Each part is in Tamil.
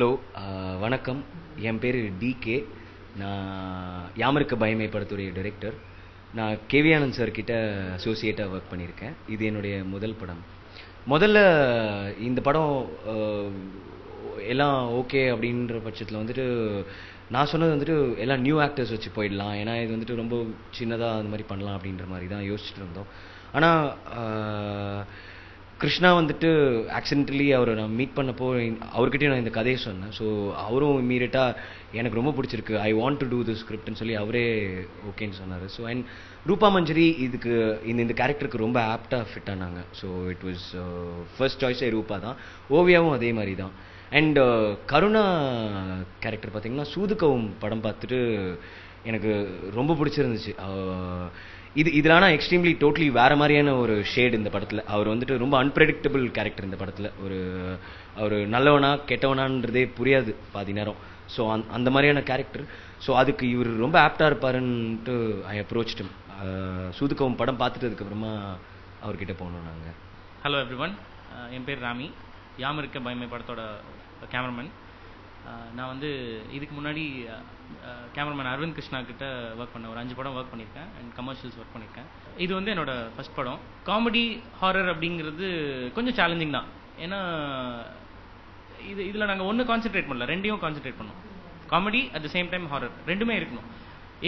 ஹலோ, வணக்கம். என் பேர் டிகே. நான் யாமருக்க பயமே படத்துடைய டைரக்டர். நான் கேவி ஆனந்த் சார் கிட்ட அசோசியேட்டாக ஒர்க் பண்ணியிருக்கேன். இது என்னுடைய முதல் படம். முதல்ல இந்த படம் எல்லாம் ஓகே அப்படின்ற பட்சத்தில் வந்துட்டு நான் சொன்னது வந்துட்டு எல்லாம் நியூ ஆக்டர்ஸ் வச்சு போயிடலாம், ஏன்னா இது வந்துட்டு ரொம்ப சின்னதாக அந்த மாதிரி பண்ணலாம் அப்படின்ற மாதிரி தான் யோசிச்சுட்டு இருந்தோம். ஆனால் கிருஷ்ணா வந்துட்டு ஆக்சிடென்டலி அவரை நான் மீட் பண்ணப்போ அவர்கிட்டயும் நான் இந்த கதையை சொன்னேன். ஸோ அவரும் இம்மீடியட்டாக எனக்கு ரொம்ப பிடிச்சிருக்கு, I want to do this ஸ்கிரிப்ட்னு சொல்லி அவரே ஓகேன்னு சொன்னார். ஸோ அண்ட் ரூபா மஞ்சரி இதுக்கு இந்த கேரக்டருக்கு ரொம்ப ஆப்டாக ஃபிட் ஆனாங்க. ஸோ இட் வாஸ் ஃபர்ஸ்ட் சாய்ஸே ரூபா தான். ஓவியாவும் அதே மாதிரி தான். அண்ட் கருணா கேரக்டர் பார்த்தீங்கன்னா சூதுகவும் படம் பார்த்துட்டு எனக்கு ரொம்ப பிடிச்சிருந்துச்சு. இதில் ஆனால் எக்ஸ்ட்ரீம்லி டோட்டலி வேறு மாதிரியான ஒரு ஷேட் இந்த படத்தில். அவர் வந்துட்டு ரொம்ப அன்பிரடிக்டபிள் கேரக்டர் இந்த படத்தில். அவர் நல்லவனா கெட்டவனான்றதே புரியாது பாதி நேரம். ஸோ அந்த மாதிரியான கேரக்டர். ஸோ அதுக்கு இவர் ரொம்ப ஆப்டாக இருப்பாருன்ட்டு ஐ அப்ரோச்ட். சூதுகவும் படம் பார்த்துட்டு அதுக்கப்புறமா அவர்கிட்ட போனோம் நாங்கள். ஹலோ எவ்ரிவன், என் பேர் ராமி, யாமருக்க பயமே படத்தோட கேமராமேன். நான் வந்து இதுக்கு முன்னாடி கேமராமேன் அரவிந்த் கிருஷ்ணா கிட்ட ஒர்க் பண்ணேன். ஒரு 5 படம் ஒர்க் பண்ணியிருக்கேன் அண்ட் கமர்ஷியல்ஸ் ஒர்க் பண்ணியிருக்கேன். இது வந்து என்னோட ஃபர்ஸ்ட் படம். காமெடி ஹாரர் அப்படிங்கிறது கொஞ்சம் சேலஞ்சிங் தான். ஏன்னா இதில் நாங்கள் ஒன்று கான்சென்ட்ரேட் பண்ணல, ரெண்டையும் கான்சென்ட்ரேட் பண்ணோம். Comedy at the same time horror ரெண்டுமே இருக்கணும்.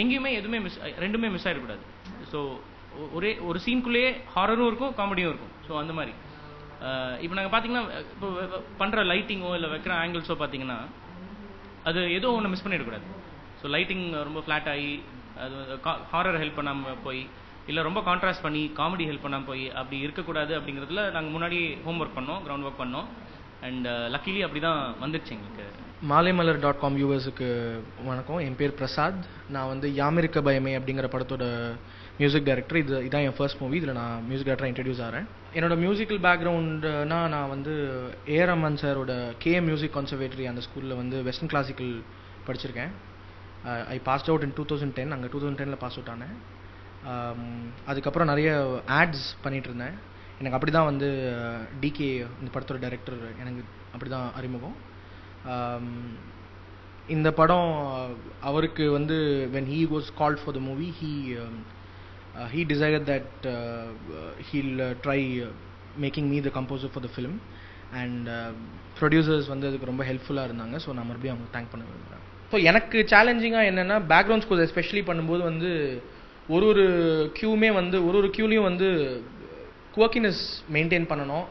எங்கேயுமே எதுவுமே ரெண்டுமே மிஸ் ஆகிடக்கூடாது. ஸோ ஒரு சீனுக்குள்ளேயே ஹாரரும் இருக்கும் காமெடியும் இருக்கும். ஸோ அந்த மாதிரி இப்போ நாங்கள் பார்த்தீங்கன்னா இப்போ பண்ணுற லைட்டிங்கோ இல்லை வைக்கிற ஆங்கிள்ஸோ பார்த்தீங்கன்னா அது ஏதோ ஒன்று மிஸ் பண்ணிடக்கூடாது. ஸோ லைட்டிங் ரொம்ப ஃப்ளாட் ஆகி அது ஹாரர் ஹெல்ப் பண்ணாமல் போய், இல்லை ரொம்ப கான்ட்ராஸ்ட் பண்ணி காமெடி ஹெல்ப் பண்ணாமல் போய் அப்படி இருக்கக்கூடாது அப்படிங்கிறதுல நாங்கள் முன்னாடி ஹோம் ஒர்க் பண்ணோம், கிரவுண்ட் ஒர்க் பண்ணோம். அண்ட் லக்கிலி அப்படி தான் வந்துடுச்சு எங்களுக்கு. மாலைமலர்.com வியூவர்ஸுக்கு வணக்கம். என் பேர் பிரசாத். நான் வந்து யாமிருக்க பயமே அப்படிங்கிற படத்தோட மியூசிக் டைரக்டர். இதான் என் ஃபர்ஸ்ட் மூவி. இதில் நான் மியூசிக் டைரக்டராக இன்ட்ரடியூஸ் ஆகிறேன். என்னோட மியூசிக்கல் பேக்ரவுண்டுனா நான் வந்து ஏஆர் ரஹ்மான் சாரோட கேஎம் மியூசிக் கான்சர்வேட்டரி அந்த ஸ்கூலில் வந்து வெஸ்டர்ன் கிளாசிக்கல் படிச்சிருக்கேன். I passed out in 2010. அங்கே 2010 பாஸ் அவுட் ஆனேன். அதுக்கப்புறம் நிறைய ஆட்ஸ் பண்ணிகிட்டு இருந்தேன். எனக்கு அப்படி தான் வந்து டிகே இந்த படத்தோட டைரக்டர் எனக்கு அப்படி தான் அறிமுகம். இந்த படம் அவருக்கு வந்து when he was called for the movie he decided that he'll try making me the composer for the film and producers வந்து அதுக்கு ரொம்ப ஹெல்ப்ஃபுல்லாக இருந்தாங்க. ஸோ நான் மறுபடியும் அவங்க தேங்க் பண்ண விரும்புகிறேன். ஸோ எனக்கு சேலஞ்சிங்காக என்னென்னா பேக்ரவுண்ட் ஸ்கோர் எஸ்பெஷலி பண்ணும்போது வந்து ஒரு கியூமே வந்து ஒரு கியூலையும் வந்து குவர்க்கினஸ் மெயின்டைன் பண்ணணும்.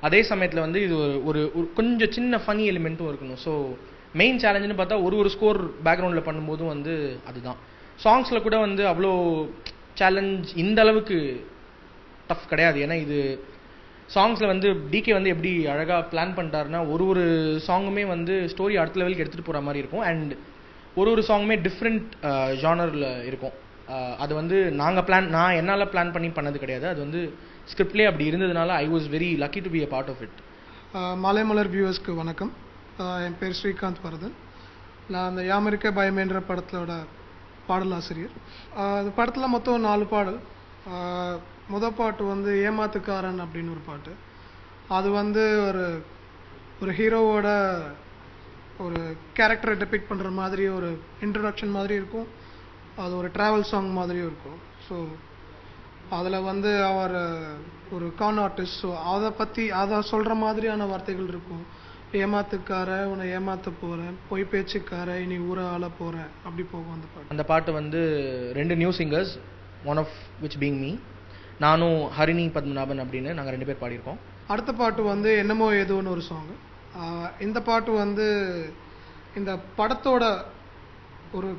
அதே சமயத்தில் வந்து இது ஒரு கொஞ்சம் சின்ன ஃபனி எலிமெண்ட்டும் இருக்கணும். ஸோ மெயின் சேலஞ்சுன்னு பார்த்தா ஒரு ஸ்கோர் பேக்ரவுண்டில் பண்ணும்போதும் வந்து அதுதான். சாங்ஸில் கூட வந்து அவ்வளோ சேலஞ்ச் இந்த அளவுக்கு டஃப் கிடையாது. ஏன்னா இது சாங்ஸில் வந்து டிகே வந்து எப்படி அழகாக பிளான் பண்ணிட்டாருன்னா ஒரு சாங்குமே வந்து ஸ்டோரி அடுத்த லெவலுக்கு எடுத்துகிட்டு போகிற மாதிரி இருக்கும். அண்ட் ஒரு சாங்குமே டிஃப்ரெண்ட் ஜானரில் இருக்கும். அது வந்து நான் என்னால் பிளான் பண்ணி பண்ணது கிடையாது. அது வந்து ஸ்கிரிப்ட்லேயே அப்படி இருந்ததுனால I was very lucky to be a part of it. Maalaimalar வியூவர்ஸ்க்கு வணக்கம். என் பேர் ஸ்ரீகாந்த் வரதன். நான் அந்த யாமிருக்க பயமேன்ற படத்தோட பாடலாசிரியர். அந்த படத்தில் மொத்தம் 4 பாடல். முதல் பாட்டு வந்து ஏமாத்துக்காரன் அப்படின்னு ஒரு பாட்டு. அது வந்து ஒரு ஹீரோவோட ஒரு கேரக்டரை டெபிக்ட் பண்ணுற மாதிரி ஒரு இன்ட்ரடக்ஷன் மாதிரி இருக்கும். அது ஒரு ட்ராவல் சாங் மாதிரியும் இருக்கும். ஸோ அதில் வந்து அவர் ஒரு கான் ஆர்டிஸ்ட். ஸோ அதை சொல்கிற மாதிரியான வார்த்தைகள் இருக்கும். ஏமாத்துக்கார, உன்னை ஏமாத்த போகிறேன், பொய் பேச்சுக்கார, இனி ஊரை ஆள போகிறேன், அப்படி போகும் அந்த பாட்டு. அந்த பாட்டு வந்து 2 new singers, one of which being me, நானும் ஹரிணி பத்மநாபன் அப்படின்னு நாங்கள் 2 பேர் பாடியிருக்கோம். அடுத்த பாட்டு வந்து என்னமோ ஏதோன்னு ஒரு சாங். இந்த பாட்டு வந்து இந்த படத்தோட ஒரு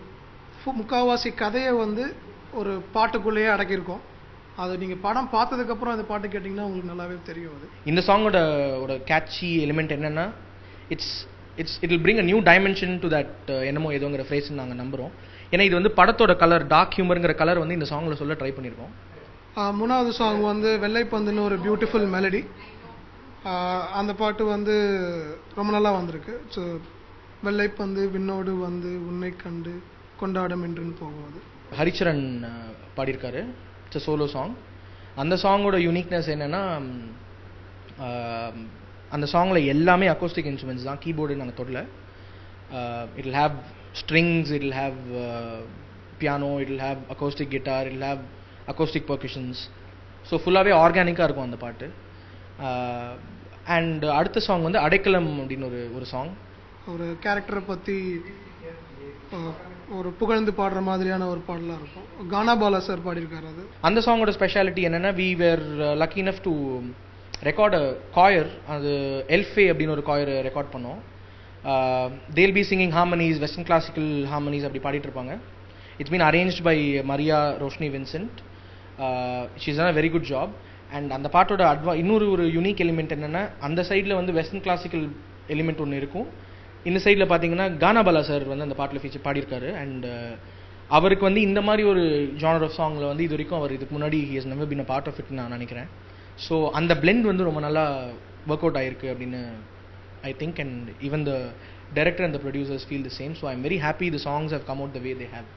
முக்கால்வாசி கதையை வந்து ஒரு பாட்டுக்குள்ளேயே அடக்கியிருக்கோம். அது நீங்கள் படம் பார்த்ததுக்கப்புறம் அந்த பாட்டு கேட்டிங்கன்னா உங்களுக்கு நல்லாவே தெரியும். அது இந்த சாங்கோட கேட்சி எலிமெண்ட் என்னென்னா it will bring a new dimension to that என்னமோ ஏதோங்கிற ஃப்ரேஸ் நாங்கள் நம்புகிறோம். ஏன்னா இது வந்து படத்தோட கலர், டார்க் ஹியூமருங்கிற கலர் வந்து இந்த சாங்கில் சொல்ல ட்ரை பண்ணியிருக்கோம். 3வது சாங் வந்து வெள்ளைப்பந்துன்னு ஒரு பியூட்டிஃபுல் மெலடி. அந்த பாட்டு வந்து ரொம்ப நல்லா வந்திருக்கு. ஸோ வெள்ளைப்பந்து விண்ணோடு வந்து உன்னை கண்டு கொண்டாடும் என்றுன்னு போகுது. ஹரிச்சரன் பாடியிருக்காரு. It's a solo song. அந்த சாங்கோட யூனிக்னஸ் என்னென்னா அந்த சாங்கில் எல்லாமே அக்கோஸ்டிக் இன்ஸ்ட்ருமெண்ட்ஸ் தான், கீபோர்டு நாங்கள் தொடல. It'll have strings, it'll have piano, it'll have acoustic guitar, it'll have acoustic percussions. So ஃபுல்லாகவே ஆர்கானிக்காக இருக்கும் அந்த பாட்டு. அண்ட் அடுத்த சாங் வந்து அடைக்கலம் அப்படின்னு ஒரு சாங். ஒரு கேரக்டரை பற்றி ஒரு புகழ்ந்து பாடுற மாதிரியான ஒரு பாடலாக இருக்கும். கானா பாலா சார் பாடியிருக்காரு. அது அந்த சாங்கோட ஸ்பெஷாலிட்டி என்னென்னா, we were lucky enough to record a choir. அது எல்ஃபே அப்படின்னு ஒரு காயர் ரெக்கார்ட் பண்ணோம். They'll be singing harmonies, western classical harmonies அப்படி பாடிட்டு இருப்பாங்க. It's been arranged by Maria Roshini Vincent. She's done a very good job. And அந்த பாட்டோட இன்னொரு யூனிக் எலிமெண்ட் என்னென்னா, அந்த சைடில் வந்து வெஸ்டர்ன் கிளாசிக்கல் எலிமெண்ட் ஒன்று இருக்கும். இந்த சைடில் பார்த்தீங்கன்னா கானா பாலா சார் வந்து அந்த பாட்டில் ஃபீச்சர் பாடியிருக்காரு. அண்ட் அவருக்கு வந்து இந்த மாதிரி ஒரு ஜானர் ஆஃப் சாங்கில் வந்து இது வரைக்கும் அவர் இதுக்கு முன்னாடி he has never been a part of it நான் நினைக்கிறேன். ஸோ அந்த பிளெண்ட் வந்து ரொம்ப நல்லா ஒர்க் அவுட் ஆயிருக்கு அப்படின்னு I think, and even the director and the producers feel the same. So I'm very happy the songs have come out the way they have.